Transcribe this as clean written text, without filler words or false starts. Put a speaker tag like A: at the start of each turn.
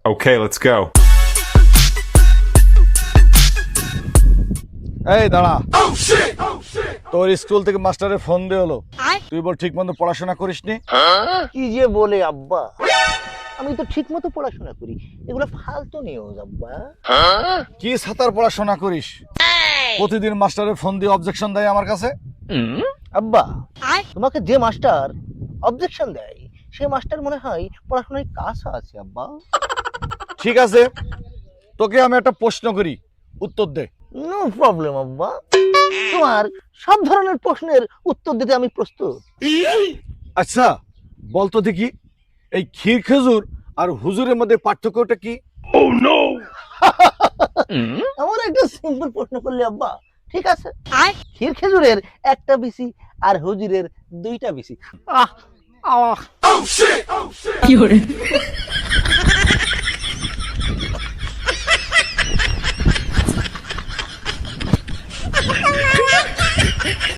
A: Okay, let's go.
B: এই দাঁড়া। তোর স্কুল থেকে মাস্টারের ফোন দিয়ে হলো, তুই বল ঠিক মতো পড়াশোনা করিসনি।
C: কি যে বলে আব্বা, আমি তো ঠিক মতো পড়াশোনা করি, এগুলো ফালতু নিউজ আব্বা।
B: কি ছাতার পড়াশোনা করিস? প্রতিদিন মাস্টারের ফোন দিয়ে অবজেকশন দেয় আমার কাছে।
C: আব্বা, তোমাকে যে মাস্টার অবজেকশন দেয় সে মাস্টার মনে হয় পড়াশোনায় কাঁচা আছে আব্বা।
B: ঠিক আছে, তোকে আমি একটা প্রশ্ন করি, উত্তর দে।
C: নো প্রবলেম আব্বা, তোমার সব ধরনের প্রশ্নের উত্তর দিতে আমি প্রস্তুত।
B: আচ্ছা বলতো দেখি, এই ক্ষীর খেজুর আর হুজুরের মধ্যে পার্থক্যটা কি?
C: এমন একটা সিম্পল প্রশ্ন করলে আব্বা। ঠিক আছে, ক্ষীর খেজুরের একটা বিসি আর হুজুরের দুইটা বিসি। আহ আহ